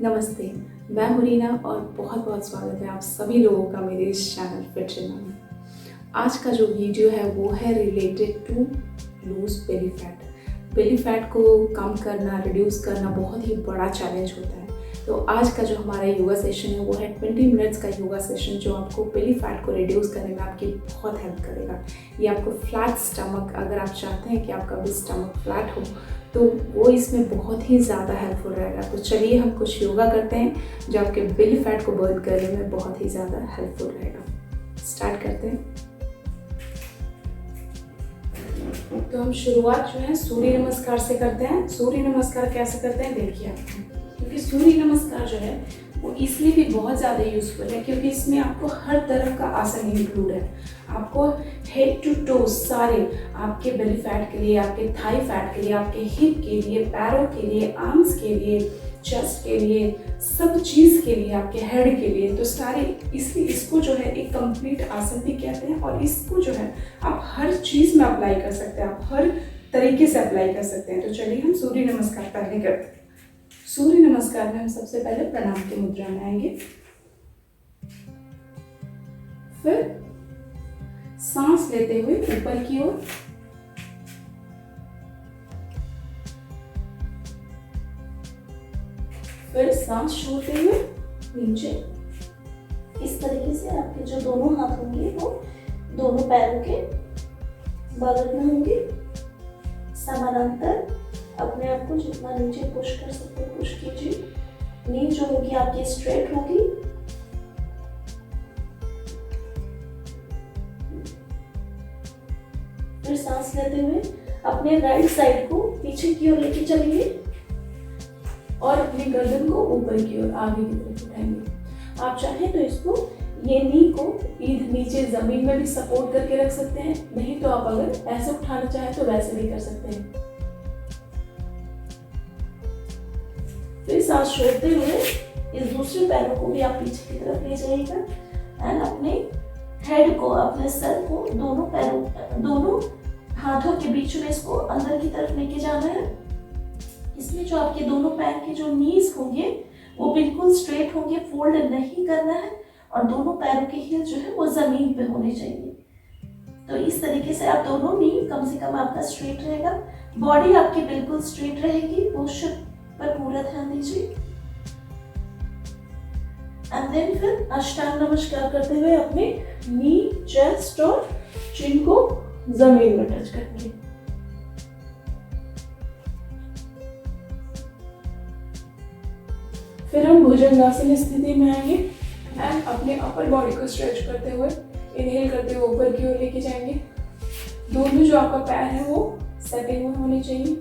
नमस्ते, मैं हूँ रीना और बहुत बहुत स्वागत है आप सभी लोगों का मेरे इस चैनल फिट चैनल में। आज का जो वीडियो है वो है related to lose belly fat. Belly fat को कम करना, रिड्यूस करना बहुत ही बड़ा चैलेंज होता है। तो आज का जो हमारा योगा सेशन है वो है 20 मिनट्स का योगा सेशन, जो आपको बेली फैट को रिड्यूस करने में आपकी बहुत हेल्प करेगा। ये आपको फ्लैट स्टमक, अगर आप चाहते हैं कि आपका भी स्टमक फ्लैट हो तो वो इसमें बहुत ही ज़्यादा हेल्पफुल रहेगा। तो चलिए हम कुछ योगा करते हैं जो आपके बेली फैट को बर्न करने में बहुत ही ज़्यादा हेल्पफुल रहेगा। स्टार्ट करते हैं। तो हम शुरुआत जो है सूर्य नमस्कार से करते हैं। सूर्य नमस्कार कैसे करते हैं देखिए आप, क्योंकि सूर्य नमस्कार जो है वो इसलिए भी बहुत ज़्यादा यूज़फुल है क्योंकि इसमें आपको हर तरह का आसन इंक्लूड है। आपको हेड टू टो सारे, आपके बेली फैट के लिए, आपके थाई फैट के लिए, आपके हिप के लिए, पैरों के लिए, आर्म्स के लिए, चेस्ट के लिए, सब चीज़ के लिए, आपके हेड के लिए, तो सारे इसलिए इसको जो है एक कंप्लीट आसन भी कहते हैं। और इसको जो है आप हर चीज़ में अप्लाई कर सकते हैं, आप हर तरीके से अप्लाई कर सकते हैं। तो चलिए हम सूर्य नमस्कार पहले करते हैं। सूर्य नमस्कार में हम सबसे पहले प्रणाम की मुद्रा में आएंगे, फिर सांस लेते हुए ऊपर की ओर, फिर सांस छोड़ते हुए नीचे। इस तरीके से आपके जो दोनों हाथ होंगे वो दोनों पैरों के बगल में होंगे, समानांतर। अपने आप को जितना नीचे पुश कर सकते हैं पुश कीजिए। नी जो होगी आपकी स्ट्रेट होगी। फिर सांस लेते हुए अपने राइट साइड को पीछे की ओर लेके चलिए और अपनी गर्दन को ऊपर की ओर आगे की तरफ उठाएंगे। आप चाहें तो इसको ये नी को नीचे जमीन में भी सपोर्ट करके रख सकते हैं, नहीं तो आप अगर ऐसे उठाना चाहें तो वैसे भी कर सकते हैं। फिर सांस छोड़ते हुए इस दूसरे पैरों को भी आप पीछे की तरफ ले जाइएगा एंड अपने हेड को, अपने सर को दोनों हाथों के बीच में इसको अंदर की तरफ लेके जाना है। इसमें जो आपके दोनों पैर के जो नीज होंगे वो बिल्कुल स्ट्रेट होंगे, फोल्ड नहीं करना है और दोनों पैरों के हील जो है वो जमीन पे होने चाहिए। तो इस तरीके से आप दोनों नी कम से कम आपका स्ट्रेट रहेगा, बॉडी आपकी बिल्कुल स्ट्रेट रहेगी। पोस्चर पर पूरा ध्यान दीजिए। एंड देन फिर अष्टांग नमस्कार करते हुए अपने नी, चेस्ट और चिन को जमीन में टच करेंगे। फिर हम भुजंगासन स्थिति में आएंगे एंड अपने अपर बॉडी को स्ट्रेच करते हुए इनहेल करते हुए ऊपर की ओर लेके जाएंगे। दोनों जो आपका पैर है वो सटे हुए होने चाहिए।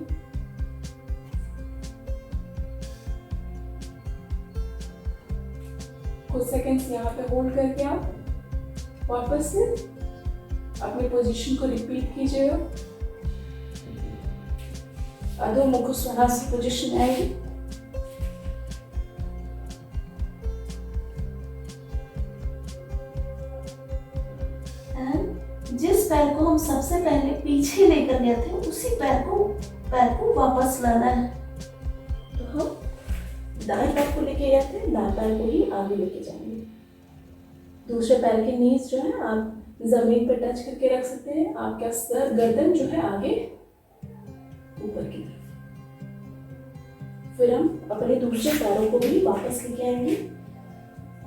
कुछ सेकंड्स यहाँ पे होल्ड करके आप वापस से अपनी पोजीशन को रिपीट कीजिएगा। अधो मुख स्वास्थ्य पोजीशन आएगी। जिस पैर को हम सबसे पहले पीछे लेकर गए थे उसी पैर को वापस लाना है। तो हम दाएं पैर को लेके गए थे, दाएं पैर को ही आगे लेके जाएंगे। दूसरे पैर के नीज जो है आप जमीन पर टच करके रख सकते हैं। आपका सर, गर्दन जो है आगे ऊपर की तरफ। फिर हम अपने दूसरे पैरों को भी वापस लेके आएंगे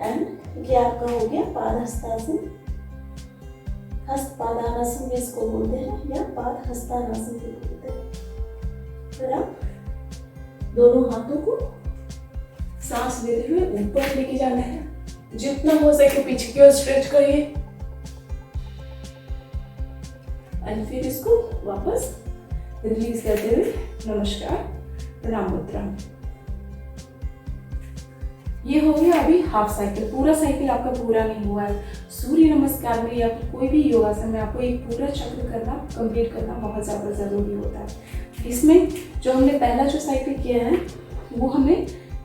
एंड ये आपका हो गया पाद हस्तासन। हस्त पादानासन इसको बोलते हैं या पाद हस्तानासन भी बोलते हैं। फिर आप दोनों हाथों को सांस लेते हुए ऊपर लेके जाना है, जितना हो सके पीछे की ओर स्ट्रेच करिए एंड फिर इसको वापस रिलीज करते हुए नमस्कार, प्रणाम मुद्रा। ये हो गया अभी हाफ साइकिल। पूरा साइकिल आपका पूरा नहीं हुआ है। सूर्य नमस्कार में या फिर कोई भी योगासन में आपको एक पूरा चक्र करना, कंप्लीट करना बहुत ज़्यादा ज़रूरी होता है। इसमें जो हमने पहला जो साइकिल किया है वो हमने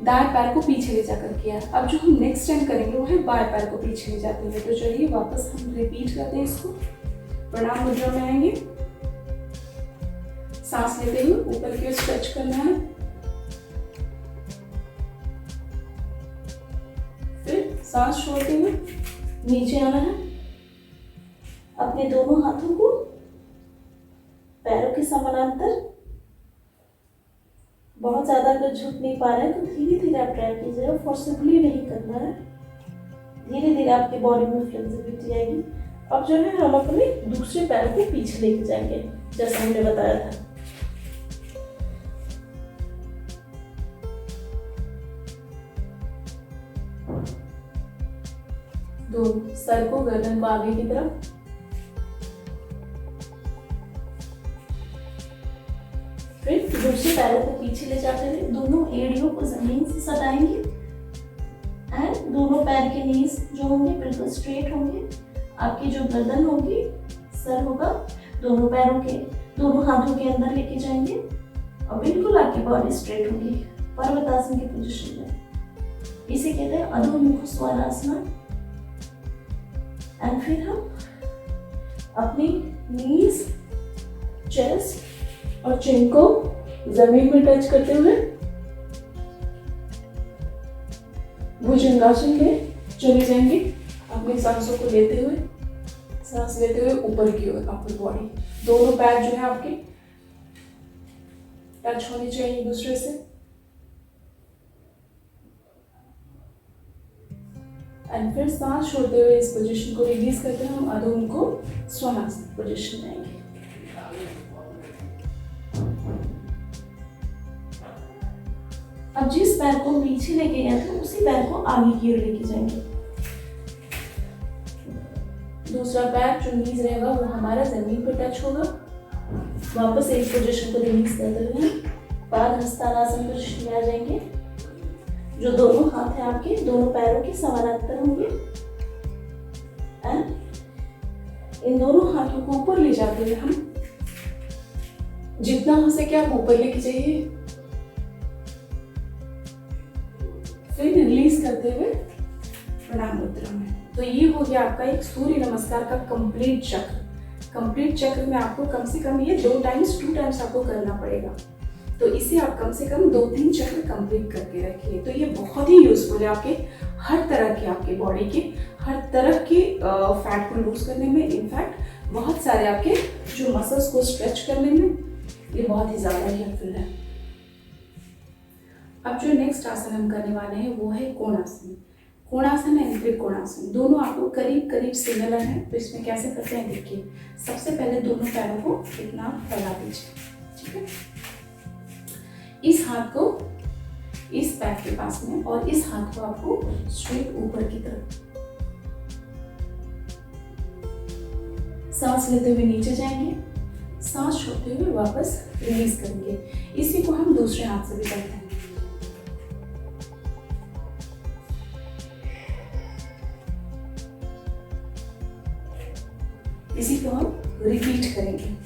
दाएं पैर को पीछे ले जाकर किया। अब जो हम नेक्स्ट टाइम करेंगे वो है बाएं पैर को पीछे ले जाते हुए। तो चलिए वापस हम रिपीट करते हैं इसको। प्रणाम मुद्रा में आएंगे, सांस लेते हुए ऊपर की ओर स्ट्रेच करना है। सांस छोड़ते हुए नीचे आना है। अपने दोनों हाथों को पैरों के समानांतर, बहुत ज्यादा अगर झुक नहीं पा रहे हैं तो धीरे धीरे आप ट्राई कीजिएगा, फोर्सफुली नहीं करना है। धीरे धीरे आपकी बॉडी में फ्लेक्सिबिलिटी आएगी। अब जो है हम अपने दूसरे पैर को पीछे लेके जाएंगे जैसा हमने बताया था। दो सर को, गर्दन को आगे की तरफ, फिर दूसरे पैरों को पीछे ले जाते हुए दोनों एड़ियों को जमीन से सटाएंगे एंड दोनों पैर के नीज जो होंगे बिल्कुल स्ट्रेट होंगे। आपकी जो गर्दन होगी, सर होगा, दोनों पैरों के, दोनों हाथों के अंदर लेके जाएंगे और बिल्कुल आपकी बॉडी स्ट्रेट होगी पर्वतासन की पोजीशन में। इसे कहते हैं अधोमुख स्वानासना। एंड फिर हम अपनी नीज, चेस्ट और चिन को जमीन में टच करते हुए भुजंगासन में चले जाएंगे। अपनी सांसों को लेते हुए, सांस लेते हुए ऊपर की ओर अपर बॉडी, दोनों पैर जो है आपके टच होने चाहिए एक दूसरे से। एंड फिर सांस छोड़ते हुए इस पोजीशन को रिलीज करते हैं हम अधोमुख स्वानासन पोजीशन में आएंगे। अब जिस पैर को पीछे लेके गए थे उसी पैर को आगे की ओर लेके जाएंगे। दूसरा पैर जो नीज रहेगा वो हमारा जमीन पे टच होगा। वापस एक पोजीशन को रिलीज करते हुए पाद हस्तानासन पोजीशन में आ जाएंगे। जो दोनों हाथ हैं आपके दोनों पैरों के समानांतर होंगे एंड इन दोनों हाथों को ऊपर ले जाते हुए हम जितना हो सके आप ऊपर लेके जाइए। फिर रिलीज करते हुए प्रणाम मुद्रा में। तो ये हो गया आपका एक सूर्य नमस्कार का कंप्लीट चक्र। कंप्लीट चक्र में आपको कम से कम ये 2 टाइम्स आपको करना पड़ेगा। तो इसे आप कम से कम 2-3 चक्र कंप्लीट करके रखिए। तो ये बहुत ही यूजफुल है आपके हर तरह के, आपके बॉडी के हर तरह के फैट को लूज करने में। इनफैक्ट बहुत सारे आपके जो मसल्स को स्ट्रेच करने में ये बहुत ही ज्यादा हेल्पफुल है। अब जो नेक्स्ट आसन हम करने वाले हैं वो है कोणासन। कोणासन एंड त्रिकोणासन दोनों आपको करीब करीब सिमिलर हैं। तो इसमें कैसे करते हैं देखिए। सबसे पहले दोनों पैरों को इतना फैला दीजिए, ठीक है। इस हाथ को इस पैर के पास में और इस हाथ को आपको स्ट्रेट ऊपर की तरफ। सांस लेते हुए नीचे जाएंगे, सांस छोड़ते हुए वापस रिलीज करेंगे। इसी को हम दूसरे हाथ से भी करते हैं। इसी को हम रिपीट करेंगे।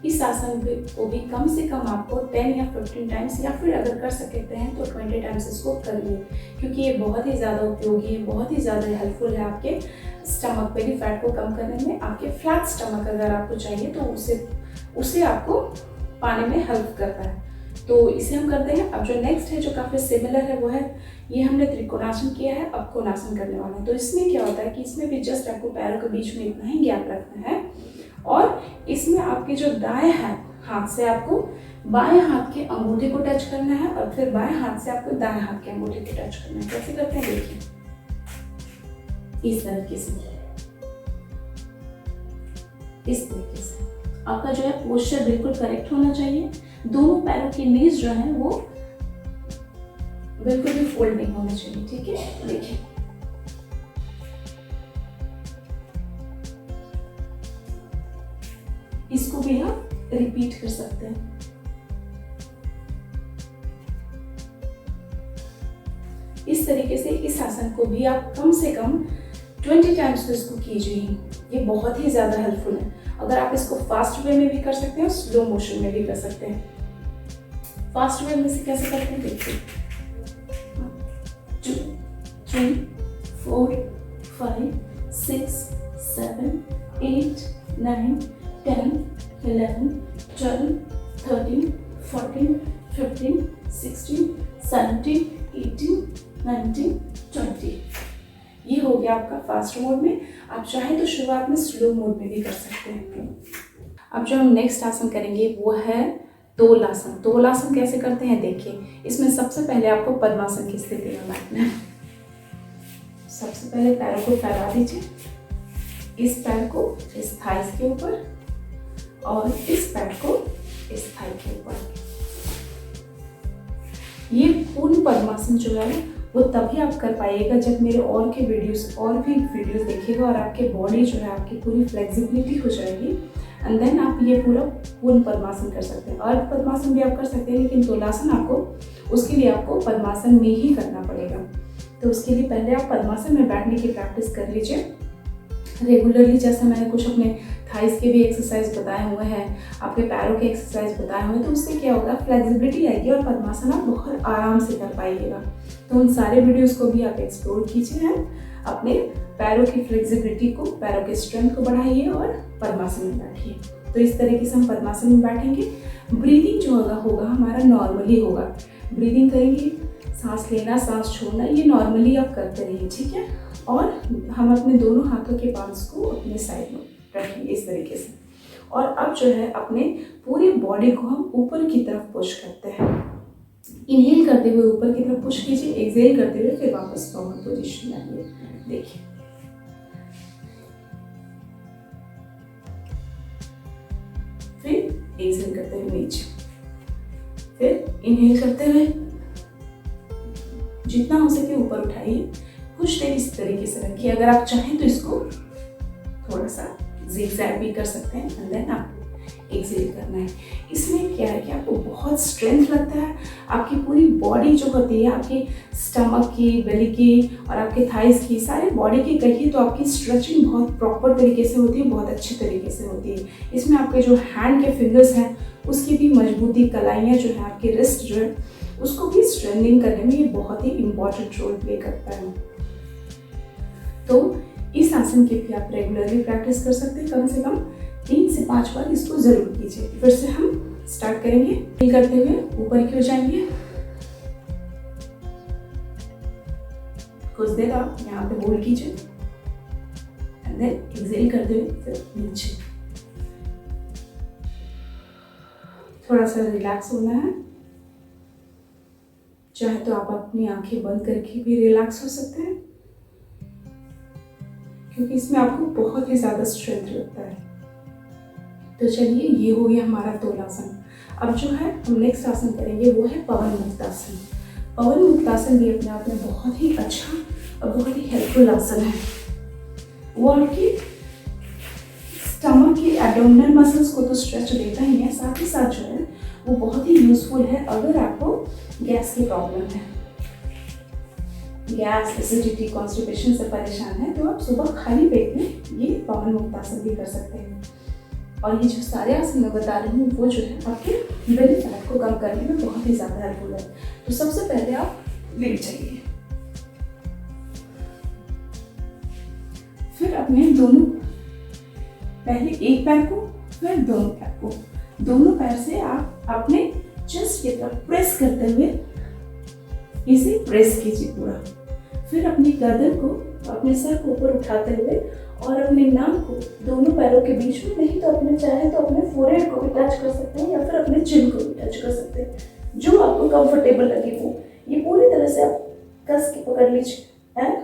इस आसन को भी कम से कम आपको 10 या 15 टाइम्स या फिर अगर कर सकते हैं तो 20 टाइम्स इसको करिए, क्योंकि ये बहुत ही ज़्यादा उपयोगी है, बहुत ही ज़्यादा हेल्पफुल है आपके स्टमक बेली फैट को कम करने में। आपके फ्लैट स्टमक अगर आपको चाहिए तो उसे आपको पाने में हेल्प करता है। तो इसे हम करते हैं। अब जो नेक्स्ट है जो काफ़ी सिमिलर है वो है, ये हमने त्रिकोणासन किया है, अब कोणासन करने वाले हैं। तो इसमें क्या होता है कि इसमें भी जस्ट आपको पैरों के बीच में इतना ही गैप रखना है और इसमें आपके जो दाएं हाथ से आपको बाएं हाथ के अंगूठे को टच करना है और फिर बाएं हाथ से आपको दाएं हाथ के अंगूठे को टच करना है। कैसे करते हैं देखिए, इस तरीके से, इस तरीके से आपका जो है पोस्चर बिल्कुल करेक्ट होना चाहिए। दोनों पैरों की नीज जो है वो बिल्कुल भी फोल्ड नहीं होनी चाहिए, ठीक है। देखिए इसको भी आप रिपीट कर सकते हैं। इस तरीके से इस आसन को भी आप कम से कम 20 टाइम्स तो इसको कीजिए। ये बहुत ही ज्यादा हेल्पफुल है। अगर आप इसको फास्ट वे में भी कर सकते हैं और स्लो मोशन में भी कर सकते हैं। फास्ट वे में से कैसे करते हैं देखिए। 3, 4, 5, 6, 7, 8, 9, 10, 11, 12, 13, 14, 15, 16, 17, 18, 19, 20। ये हो गया आपका फास्ट मोड में। आप चाहें तो शुरुआत में स्लो मोड में भी कर सकते हैं। अब जो हम नेक्स्ट आसन करेंगे वो है तोलासन। तोलासन कैसे करते हैं देखिए। इसमें सबसे पहले आपको पद्मासन की स्थिति में बैठना है। सबसे पहले पैरों को फैला दीजिए, इस पैर को इस थाइस के ऊपर और इस पैर को इस थाई के ऊपर। ये पूर्ण पद्मासन जो है वो तभी आप कर पाइएगा जब मेरे और भी वीडियोस देखिएगा और आपके बॉडी जो है आपकी पूरी फ्लेक्सिबिलिटी हो जाएगी, एंड देन आप ये पूरा पूर्ण पद्मासन कर सकते हैं। अर्ध पद्मासन भी आप कर सकते हैं, लेकिन तोलासन उसके लिए आपको पद्मासन में ही करना पड़ेगा। तो उसके लिए पहले आप पद्मासन में बैठने की प्रैक्टिस कर लीजिए रेगुलरली। जैसे मैंने कुछ अपने थाइस के भी एक्सरसाइज बताए हुए हैं, आपके पैरों के एक्सरसाइज बताए हुए हैं, तो उससे क्या होगा, फ्लेक्सिबिलिटी आएगी और पद्मासन आप बहुत आराम से कर पाइएगा। तो उन सारे वीडियोस को भी आप एक्सप्लोर कीजिए हैं, अपने पैरों की फ्लेक्सिबिलिटी को, पैरों के स्ट्रेंथ को बढ़ाइए और पद्मासन में बैठिए। तो इस तरीके से हम पद्मासन में बैठेंगे। ब्रीदिंग जो होगा हमारा नॉर्मली होगा। ब्रीदिंग करेंगे, सांस लेना सांस छोड़ना ये नॉर्मली आप करते रहिए, ठीक है। और हम अपने दोनों हाथों के पाल्म्स को अपने साइड में रखेंगे इस तरीके से। और अब जो है अपने पूरी बॉडी को हम ऊपर की तरफ पुश करते हैं। इनहेल करते हुए ऊपर की तरफ पुश कीजिए, एक्सहेल करते हुए फिर वापस नॉर्मल पोजीशन में आइए। देखिए, फिर एक्सहेल करते हुए नीचे, फिर इनहेल करते हुए जितना हो सके ऊपर उठाइए। कुछ देर इस तरीके से रखिए। अगर आप चाहें तो इसको थोड़ा सा ज़िगज़ैग भी कर सकते हैं, एंड देन आपको एक्सहेल करना है। इसमें क्या है कि आपको बहुत स्ट्रेंथ लगता है। आपकी पूरी बॉडी जो होती है, आपके स्टमक की, बेली की और आपके थाइस की, सारे बॉडी की कहिए तो आपकी स्ट्रेचिंग बहुत प्रॉपर तरीके से होती है, बहुत अच्छे तरीके से होती है। इसमें आपके जो हैंड के फिंगर्स हैं उसकी भी मजबूती, कलाइयाँ जो है, आपकी रिस्ट जो है उसको भी स्ट्रेंथनिंग करने में ये बहुत ही इम्पॉर्टेंट रोल प्ले करता है। तो इस आसन की भी आप रेगुलरली प्रैक्टिस कर सकते हैं। कम से कम 3 से 5 बार इसको जरूर कीजिए। फिर से हम स्टार्ट करेंगे। फील करते हुए ऊपर की ओर जाएंगे। कुछ देर आप यहाँ पे होल्ड कीजिए, एंड देन एक्सहेल करते हुए फिर नीचे। थोड़ा सा रिलैक्स होना है। चाहे तो आप अपनी आंखें बंद करके भी रिलैक्स हो सकते हैं, क्योंकि इसमें आपको बहुत ही ज़्यादा स्ट्रेंथ लगता है। तो चलिए, ये हो गया हमारा तोलासन। अब जो है हम नेक्स्ट आसन करेंगे वो है पवन मुक्तासन। पवन मुक्तासन भी अपने आप में बहुत ही अच्छा और बहुत ही हेल्पफुल आसन है। वो आपकी स्टमक की एब्डोमिनल मसल्स को तो स्ट्रेच देता ही है, साथ ही साथ जो है वो बहुत ही यूजफुल है अगर आपको गैस की प्रॉब्लम है, गैस, एसिडिटी, कॉन्स्टिपेशन से परेशान है, तो आप सुबह खाली पेट में ये पवन मुक्तासन भी कर सकते हैं। और ये जो सारे आसन मैं बता रही हूँ वो जो है आपके बेली फैट को कम करने में बहुत ही ज़्यादा हेल्पफुल है। तो सबसे पहले आप लेट जाइए, फिर अपने पहले एक पैर को, फिर दोनों पैर को, दोनों पैर से आप अपने चेस्ट की तरफ प्रेस करते हुए इसे प्रेस कीजिए पूरा। फिर अपनी गर्दन को, अपने सर को ऊपर उठाते हुए और अपने नाक को दोनों पैरों के बीच में, नहीं तो अपने चाहे तो अपने फोरहेड को भी टच कर सकते हैं या फिर अपने चिन को भी टच कर सकते हैं, जो आपको कंफर्टेबल लगे वो। ये पूरी तरह से आप कस के पकड़ लीजिए एंड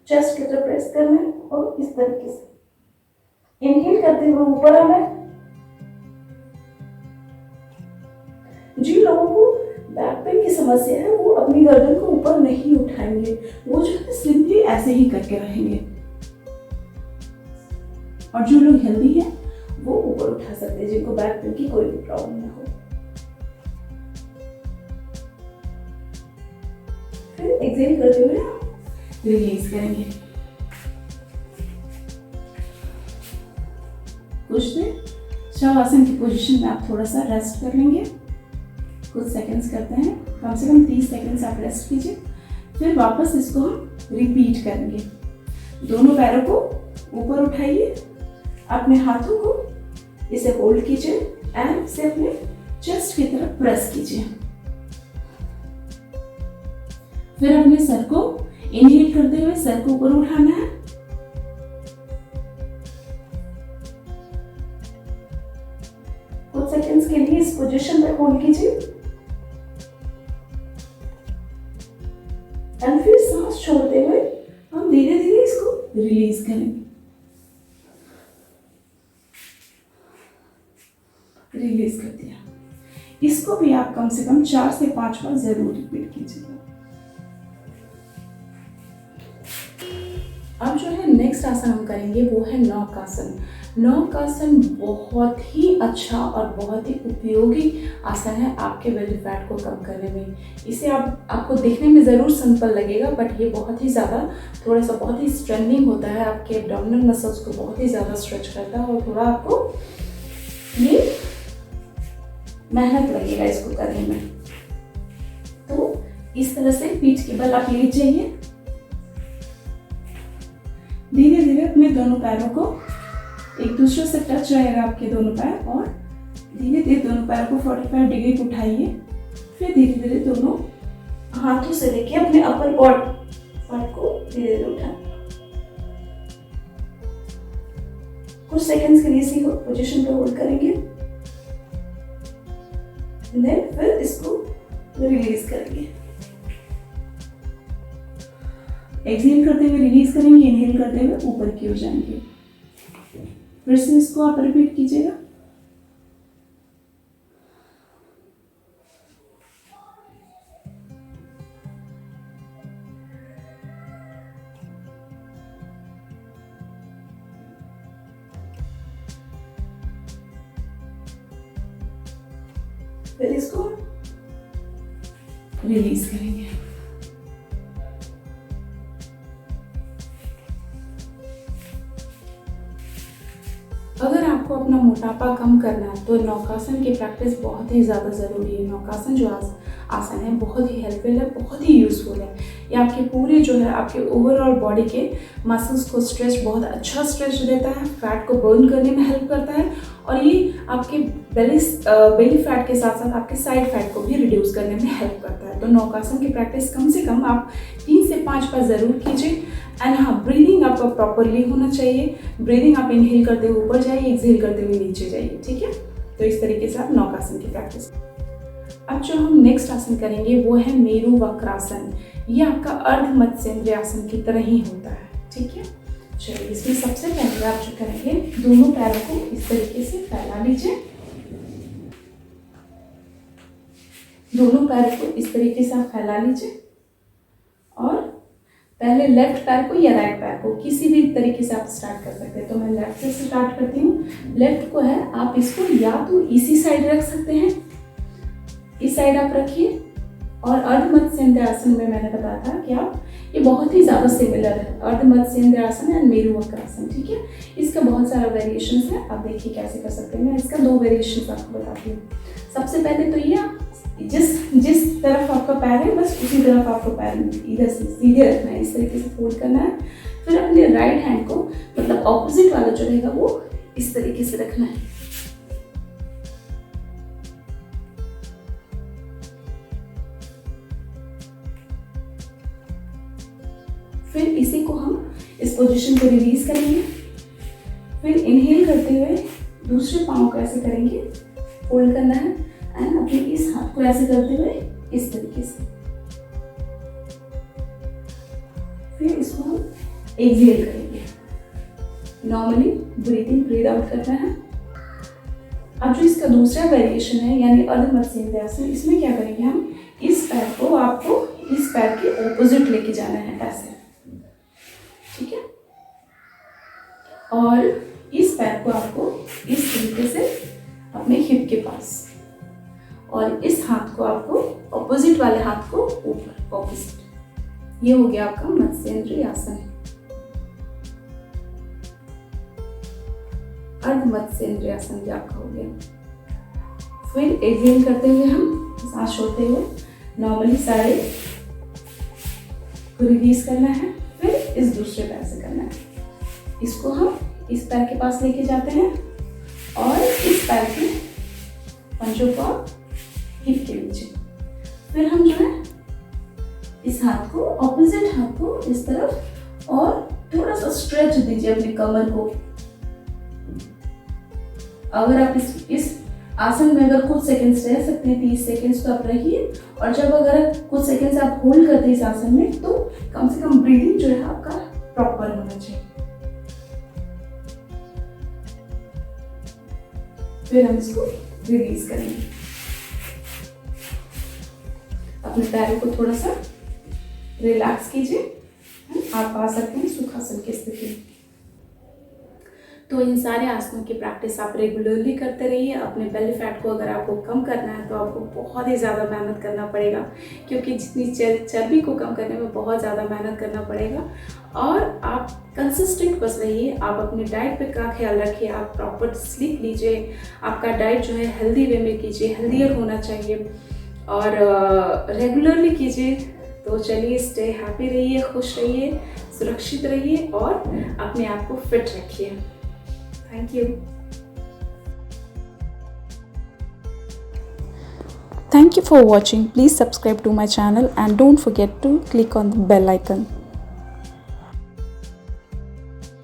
चेस्ट की तरफ प्रेस करना है और इस तरीके से इनहेल करते हुए ऊपर आना है। जिन लोगों को बैक पेन की समस्या है वो अपनी गर्दन को ऊपर नहीं उठाएंगे, वो जो है सिंपली ऐसे ही करके रहेंगे। और जो लोग हेल्दी हैं वो ऊपर उठा सकते हैं, जिनको बैक पेन की कोई भी प्रॉब्लम ना हो। फिर एक्सहेल करते हुए रिलीज करेंगे। कुछ देर शवासन की पोजीशन में आप थोड़ा सा रेस्ट कर लेंगे। कुछ सेकंड्स करते हैं, कम से कम 30 सेकंड्स आप रेस्ट कीजिए। फिर वापस इसको हम रिपीट करेंगे। दोनों पैरों को ऊपर उठाइए, अपने हाथों को इसे होल्ड कीजिए एंड इसे अपने चेस्ट की तरफ प्रेस कीजिए। फिर अपने सर को इनहेल करते हुए सर को ऊपर उठाना है। कुछ सेकंड्स के लिए इस पोजीशन में होल्ड कीजिए एंड फिर सांस छोड़ते हुए हम धीरे धीरे इसको रिलीज करेंगे। रिलीज कर दिया। इसको भी आप कम से कम 4 से 5 बार जरूर रिपीट कीजिएगा। अब जो है नेक्स्ट आसन हम करेंगे वो है नौकासन। नौकासन बहुत ही अच्छा और बहुत ही उपयोगी आसन है आपके बेली फैट को कम करने में। इसे आपको देखने में ज़रूर सिंपल लगेगा, बट ये बहुत ही ज़्यादा बहुत ही स्ट्रेंथनिंग होता है, आपके एब्डोमिनल मसल्स को बहुत ही ज़्यादा स्ट्रेच करता है और थोड़ा आपको ये मेहनत लगेगा इसको करने में। तो इस तरह से पीठ के बल आप लेट जाइए, धीरे धीरे अपने दोनों पैरों को एक दूसरे से टच रहेगा आपके दोनों पैर, और धीरे धीरे दोनों पैरों को 45 डिग्री को उठाइए। फिर धीरे धीरे दोनों हाथों से लेके अपने अपर पार्ट को धीरे धीरे उठाएं। कुछ सेकंड्स के लिए इसी पोजीशन पे होल्ड करेंगे, देन फिर इसको रिलीज करेंगे। एक्सहेल करते हुए रिलीज करेंगे, इनहेल करते हुए ऊपर की ओर जाएंगे। फिर से इसको आप रिपीट कीजिएगा। फिर इसको रिलीज करेंगे। अगर आपको अपना मोटापा कम करना है तो नौकासन की प्रैक्टिस बहुत ही ज़्यादा ज़रूरी है। नौकासन जो आसन है बहुत ही हेल्पफुल है, बहुत ही यूज़फुल है। ये आपके पूरे जो है आपके ओवरऑल बॉडी के मसल्स को बहुत अच्छा स्ट्रेच देता है, फैट को बर्न करने में हेल्प करता है, और ये आपके बेली फैट के साथ साथ आपके साइड फैट को भी रिड्यूस करने में हेल्प करता है। तो नौकासन की प्रैक्टिस कम से कम आप 3 से 5 बार ज़रूर कीजिए। एंड हाँ, ब्रीदिंग आपका प्रॉपरली होना चाहिए। ब्रीदिंग आप इनहेल करते हुए ऊपर जाइए, एक्सहेल करते हुए नीचे जाइए, ठीक है। तो इस तरीके से आप नौकासन की प्रैक्टिस। अब जो हम नेक्स्ट आसन करेंगे वो है मेरु वक्रासन। ये आपका अर्ध मत्स्येंद्र आसन की तरह ही होता है, ठीक है। चलिए, इसमें सबसे पहले आप जो करेंगे, दोनों पैरों को इस तरीके से फैला लीजिए। दोनों पैरों को इस तरीके से आप फैला लीजिए, और पहले लेफ्ट पैर को या राइट पैर को किसी भी तरीके से आप स्टार्ट कर सकते हैं। तो मैं लेफ्ट से स्टार्ट करती हूँ। लेफ्ट को है आप इसको या तो इसी साइड रख सकते हैं, इस साइड आप रखिए। और अर्ध मत्स्येंद्र आसन में मैंने बताया था कि आप ये बहुत ही ज़्यादा सिमिलर है, अर्ध मत्स्येंद्र आसन एंड मेरु वक्रासन, ठीक है। इसका बहुत सारा वेरिएशंस है, आप देखिए कैसे कर सकते हैं। मैं इसका 2 वेरिएशंस आपको बताती हूँ। सबसे पहले तो ये आप जिस तरफ आपका पैर है बस उसी तरफ आपको पैर इधर से सीधे रखना है, इस तरीके से फोल्ड करना है। फिर अपने राइट हैंड को मतलब ऑपोजिट वाला जो रहेगा वो इस तरीके से रखना है। फिर इसी को हम इस पोजीशन को रिलीज करेंगे। फिर इनहेल करते हुए दूसरे पाँव को ऐसे करेंगे, फोल्ड करना है, एंड अपने इस हाथ को ऐसे करते हुए इस तरीके से। फिर इसको हम एक्सहेल करेंगे। नॉर्मली ब्रीथ आउट करना है। अब जो इसका दूसरा वेरिएशन है यानी अर्ध मत्स्येंद्र आसन, इसमें क्या करेंगे हम, इस पैर को आपको इस पैर के ऑपोजिट लेके जाना है ऐसे, ठीक है। और इस पैर को आपको इस तरीके से अपने हिप के पास, और इस हाथ को आपको ऑपोजिट वाले हाथ को ऊपर ऑपोजिट। ये हो गया आपका मत्स्येंद्र आसन, अर्ध मत्स्येंद्र आसन भी आपका हो गया। फिर एक्सहेल करते हुए हम सांस छोड़ते हुए नॉर्मली साइड को रिलीज करना है, फिर इस दूसरे पैर से करना है। इसको हम इस पैर के पास लेके जाते हैं और इस पैर के पंजों को हिप के नीचे। फिर हम जो है इस हाथ को, ऑपोजिट हाथ को इस तरफ और थोड़ा सा स्ट्रेच दीजिए अपनी कमर को। अगर आप इस आसन में अगर कुछ सेकंड्स रह सकते हैं, 30 सेकंड्स, तो आप रहिए। और जब अगर कुछ सेकंड्स आप होल्ड करते हैं इस आसन में, तो कम से कम ब्रीदिंग जो है आपका प्रॉपर होना चाहिए। फिर हम इसको रिलीज करेंगे। अपने पैरों को थोड़ा सा रिलैक्स कीजिए। आप आ सकते हैं सुखासन की स्थिति में। तो इन सारे आसनों की प्रैक्टिस आप रेगुलरली करते रहिए। अपने बेली फैट को अगर आपको कम करना है तो आपको बहुत ही ज़्यादा मेहनत करना पड़ेगा, क्योंकि जितनी चर्बी को कम करने में बहुत ज़्यादा मेहनत करना पड़ेगा। और आप कंसिस्टेंट बस रहिए। आप अपनी डाइट पे का ख्याल रखिए, आप प्रॉपर स्लीप लीजिए, आपका डाइट जो है हेल्दी वे में कीजिए, हेल्दियर होना चाहिए और रेगुलरली कीजिए। तो चलिए, स्टे हैप्पी रहिए, खुश रहिए, सुरक्षित रहिए और अपने आप को फिट रखिए। Thank you. Thank you for watching. Please subscribe to my channel and don't forget to click on the bell icon.